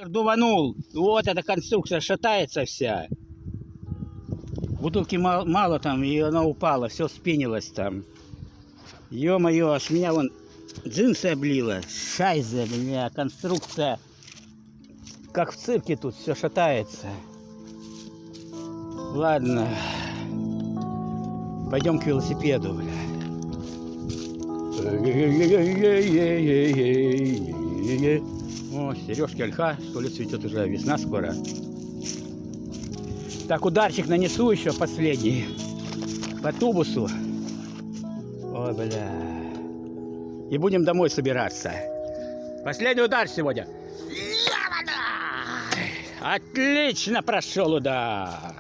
Дуванул. Вот эта конструкция шатается вся. Бутылки мало там, и она упала, все спинилось там. Ё-моё, аж меня вон джинсы облило. Шайзе, бля, конструкция. Как в цирке тут все шатается. Ладно. Пойдем к велосипеду, бля. О, сережки ольха, что ли цветет уже, весна скоро. Так, ударчик нанесу еще последний. По тубусу. Ой, бля. И будем домой собираться. Последний удар сегодня. Отлично прошел удар.